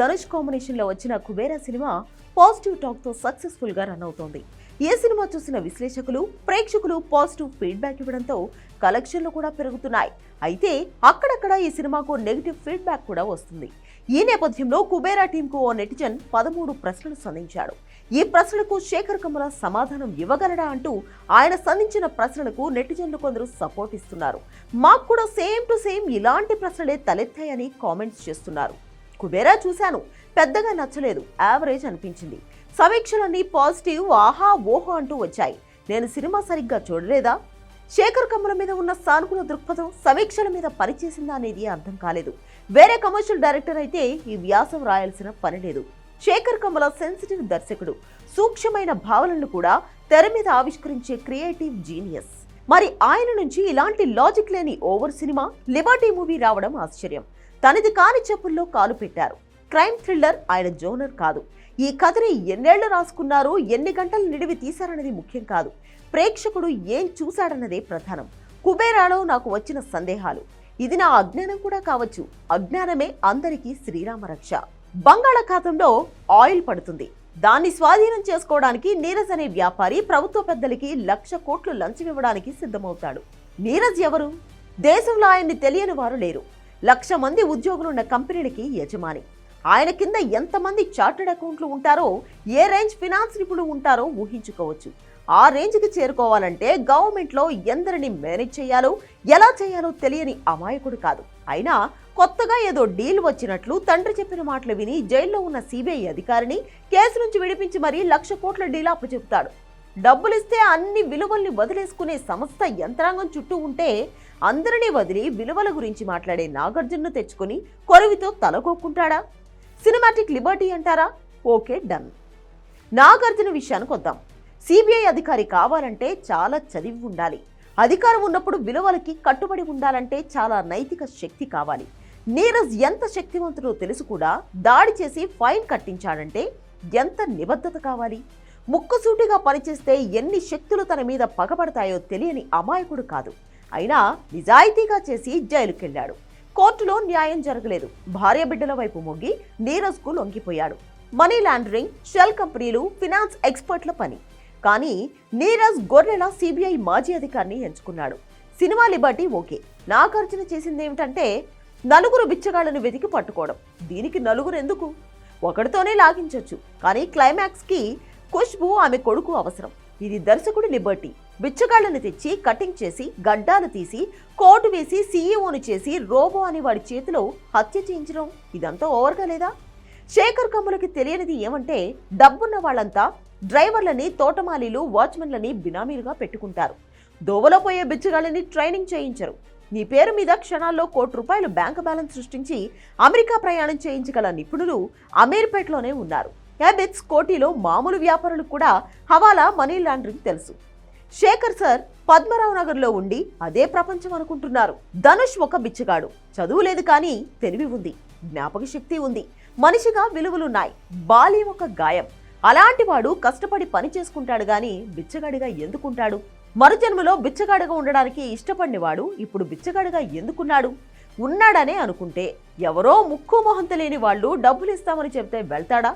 Dhanush combination లో వచ్చిన Kubera cinema positive talk తో సక్సెస్ఫుల్ గా రన్ అవుతోంది. ఈ సినిమా చూసిన విశ్లేషకులు, ప్రేక్షకులు పాజిటివ్ ఫీడ్బ్యాక్ ఇవ్వడంతో కలెక్షన్లు కూడా పెరుగుతున్నాయి. అయితే అక్కడక్కడ ఈ సినిమాకు నెగిటివ్ ఫీడ్బ్యాక్ కూడా వస్తుంది. ఈ నేపథ్యంలో కుబేరా టీంకు ఓ నెటిజన్ 13 ప్రశ్నలు సంధించాడు. ఈ ప్రశ్నలకు శేఖర్ కమ్ముల సమాధానం ఇవ్వగలడా అంటూ ఆయన సంధించిన ప్రశ్నలకు నెటిజన్లు కొందరు సపోర్ట్ ఇస్తున్నారు. మాకు కూడా సేమ్ టు సేమ్ ఇలాంటి ప్రశ్నలే తలెత్తాయని కామెంట్స్ చేస్తున్నారు. కుబేరా చూశాను, పెద్దగా నచ్చలేదు, యావరేజ్ అనిపించింది. సమీక్షలన్నీ పాజిటివ్, ఆహా ఓహో అంటూ వచ్చాయి. నేను సినిమా సరిగ్గా చూడలేదా? శేఖర్ కమ్ముల మీద ఉన్న సానుకూల దృక్పథం సమీక్షల మీద పనిచేసిందా అనేది అర్థం కాలేదు. వేరే కమర్షియల్ డైరెక్టర్ అయితే ఈ వ్యాసం రాయాల్సిన పని లేదు. శేఖర్ కమ్ముల సెన్సిటివ్ దర్శకుడు, సూక్ష్మమైన భావనలను కూడా తెర మీద ఆవిష్కరించే క్రియేటివ్ జీనియస్. మరి ఆయన నుంచి ఇలాంటి లాజిక్ లేని ఓవర్ సినిమా లిబర్టీ మూవీ రావడం ఆశ్చర్యం. తనది కాని చెప్పుల్లో కాలు పెట్టారు. క్రైమ్ థ్రిల్లర్ ఆయన జోనర్ కాదు. ఈ కథని ఎన్నేళ్లు రాసుకున్నారు, ఎన్ని గంటలు నిడివి తీశారన్నది ముఖ్యం కాదు. ప్రేక్షకుడు ఏం చూశాడన్నదే ప్రధానం. కుబేరాలో నాకు వచ్చిన సందేహాలు, ఇది నా అజ్ఞానం కూడా కావచ్చు. అజ్ఞానమే అందరికీ శ్రీరామ రక్ష. బంగాళాఖాతంలో ఆయిల్ పడుతుంది. దాన్ని స్వాధీనం చేసుకోవడానికి నీరజ్ అనే వ్యాపారి ప్రభుత్వ పెద్దలకి 1,00,000 కోట్లు లంచం ఇవ్వడానికి సిద్ధమవుతాడు. నీరజ్ ఎవరు? దేశంలో ఆయన్ని తెలియని వారు లేరు. 1,00,000 మంది ఉద్యోగులున్న కంపెనీలకి యజమాని. ఆయన కింద ఎంతమంది చార్టెడ్ అకౌంట్లు ఉంటారో, ఏ రేంజ్ ఫినాన్స్ నిపుణులు ఉంటారో ఊహించుకోవచ్చు. ఆ రేంజ్కి చేరుకోవాలంటే గవర్నమెంట్లో ఎందరిని మేనేజ్ చేయాలో, ఎలా చేయాలో తెలియని అమాయకుడు కాదు. అయినా కొత్తగా ఏదో డీల్ వచ్చినట్లు తండ్రి చెప్పిన మాటలు విని జైల్లో ఉన్న సిబిఐ అధికారిని కేసు నుంచి విడిపించి మరీ 1,00,000 కోట్ల డీల్ అప్పచెప్తాడు. డబ్బులిస్తే అన్ని విలువల్ని వదిలేసుకునే సంస్థ యంత్రాంగం చుట్టూ ఉంటే అందరినీ వదిలి విలువల గురించి మాట్లాడే నాగార్జునను తెచ్చుకుని కొరవితో తలకొక్కుంటాడా? సినిమాటిక్ లిబర్టీ అంటారా? Okay, done. నాగార్జున విషయానికి వద్దాం. సిబిఐ అధికారి కావాలంటే చాలా చదివి ఉండాలి. అధికారం ఉన్నప్పుడు విలువలకి కట్టుబడి ఉండాలంటే చాలా నైతిక శక్తి కావాలి. నీరజ్ ఎంత శక్తివంతుడో తెలుసు కూడా దాడి చేసి ఫైన్ కట్టించాడంటే ఎంత నిబద్ధత కావాలి. ముక్కుసూటిగా పనిచేస్తే ఎన్ని శక్తులు తన మీద పగబడతాయో తెలియని అమాయకుడు కాదు. అయినా నిజాయితీగా చేసి జైలుకెళ్లాడు. కోర్టులో న్యాయం జరగలేదు. భార్య బిడ్డల వైపు మొగ్గి నీరజ్కు లొంగిపోయాడు. మనీ లాండరింగ్, షెల్ కంపెనీలు, ఫినాన్స్ ఎక్స్పర్ట్ల పని. కానీ నీరజ్ గొర్రెల సిబిఐ మాజీ అధికారిని ఎంచుకున్నాడు. Cinema Liberty okay. నాగార్జున చేసింది ఏమిటంటే నలుగురు బిచ్చగాళ్లను వెతికి పట్టుకోవడం. దీనికి నలుగురు ఎందుకు? ఒకటితోనే లాగించొచ్చు. కానీ క్లైమాక్స్కి ఖుష్బూ ఆమె కొడుకు అవసరం. ఇది దర్శకుడి లిబర్టీ. బిచ్చగాళ్లను తెచ్చి కటింగ్ చేసి గడ్డాలు తీసి కోటు వేసి సీఈఓను చేసి రోబో అని వాడి చేతిలో హత్య చేయించడం, ఇదంతా ఓవర్గా లేదా? శేఖర్ కమ్ములకి తెలియనిది ఏమంటే డబ్బున్న వాళ్ళంతా డ్రైవర్లని, తోటమాలీలు, వాచ్మెన్లని బినామీలుగా పెట్టుకుంటారు. దోవలో పోయే బిచ్చగాళ్ళని ట్రైనింగ్ చేయించరు. నీ పేరు మీద క్షణాల్లో ₹1,00,00,000 బ్యాంక్ బ్యాలెన్స్ సృష్టించి అమెరికా ప్రయాణం చేయించగల నిపుణులు అమీర్పేటలోనే ఉన్నారు. హ్యాబిట్స్, కోటిలో మామూలు వ్యాపారులకు కూడా హవాలా, మనీ లాండరింగ్ తెలుసు. శేఖర్ సార్ పద్మరావు నగర్లో ఉండి అదే ప్రపంచం అనుకుంటున్నారు. ధనుష్ ఒక బిచ్చగాడు. చదువు లేదు కానీ తెలివి ఉంది, జ్ఞాపక శక్తి ఉంది, మనిషిగా విలువలున్నాయి. బాల్యం ఒక గాయం. అలాంటి వాడు కష్టపడి పని చేసుకుంటాడు గాని బిచ్చగాడిగా ఎందుకుంటాడు? మరుజన్మలో బిచ్చగాడిగా ఉండడానికి ఇష్టపడినవాడు ఇప్పుడు బిచ్చగాడిగా ఎందుకున్నాడు? ఉన్నాడనే అనుకుంటే ఎవరో ముక్కు మొహం తెలియని వాళ్ళు డబ్బులు ఇస్తామని చెప్తే వెళ్తాడా?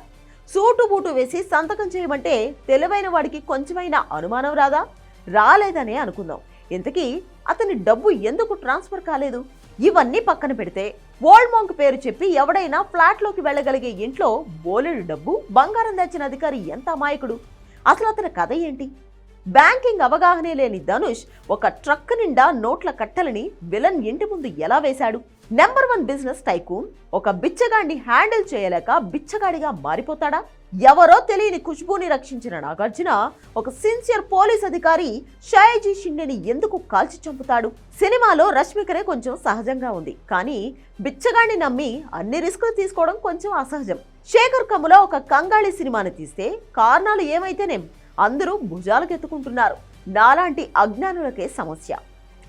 సూటు బూటు వేసి సంతకం చేయమంటే తెలివైన వాడికి కొంచెమైనా అనుమానం రాదా? రాలేదనే అనుకుందాం. ఇంతకీ అతని డబ్బు ఎందుకు ట్రాన్స్ఫర్ కాలేదు? ఇవన్నీ పక్కన పెడితే ఓల్డ్ మాంక్ పేరు చెప్పి ఎవడైనా ఫ్లాట్లోకి వెళ్ళగలిగే ఇంట్లో బోలెడు డబ్బు, బంగారం దాచిన అధికారి ఎంత అమాయకుడు? అసలు అతని కథ ఏంటి? బ్యాంకింగ్ అవగాహనే లేని ధనుష్ ఒక ట్రక్ నిండా నోట్ల కట్టలని విలన్ ఇంటి ముందు ఎలా వేశాడు? నెంబర్ 1 బిజినెస్ టైకూన్ ఒక బిచ్చగాడిని హ్యాండిల్ చేయలేక బిచ్చగాడిగా మారిపోతాడా? ఎవరో తెలియని ఖుష్బూని రక్షించిన నాగార్జున ఒక సిన్సియర్ పోలీస్ అధికారి షాయజీ షిండేని ఎందుకు కాల్చి చంపుతాడు? సినిమాలో రష్మికనే కొంచెం సహజంగా ఉంది, కానీ బిచ్చగాడిని నమ్మి అన్ని రిస్కులు తీసుకోవడం కొంచెం అసహజం. శేఖర్ కమ్ముల ఒక కంగాళి సినిమాని తీస్తే కారణాలు ఏమైతేనేం అందరూ భుజాలకెత్తుకుంటున్నారు. నాలాంటి అజ్ఞానులకే సమస్య.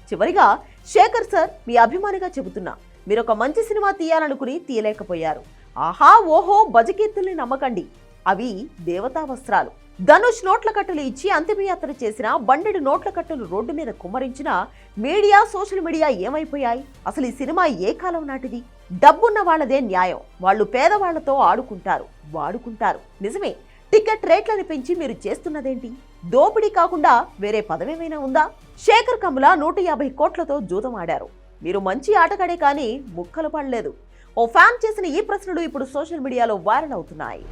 చివరిగా శేఖర్ సార్, మీ అభిమానిగా చెబుతున్నా, మీరు ఒక మంచి సినిమా తీయాలనుకుని తీయలేకపోయారు. ఆహా ఓహో బజకీర్తుల్ని నమ్మకండి. అవి దేవతా వస్త్రాలు. ధనుష్ నోట్ల కట్టలు ఇచ్చి అంతిమయాత్ర చేసిన, బండెడు నోట్ల కట్టలు రోడ్డు మీద కుమ్మరించిన మీడియా, సోషల్ మీడియా ఏమైపోయాయి? అసలు ఈ సినిమా ఏ కాలం నాటిది? డబ్బున్న వాళ్ళదే న్యాయం, వాళ్ళు పేదవాళ్లతో ఆడుకుంటారు, వాడుకుంటారు. నిజమే, టికెట్ రేట్లను పెంచి మీరు చేస్తున్నదేంటి? దోపిడీ కాకుండా వేరే పదమేమైనా ఉందా? శేఖర్ కమ్ముల 150 కోట్లతో జూదం ఆడారు. మీరు మంచి ఆటగాడే కానీ ముక్కలు పడలేదు. ఓ ఫ్యాన్ చేసిన ఈ ప్రశ్నలు ఇప్పుడు సోషల్ మీడియాలో వైరల్ అవుతున్నాయి.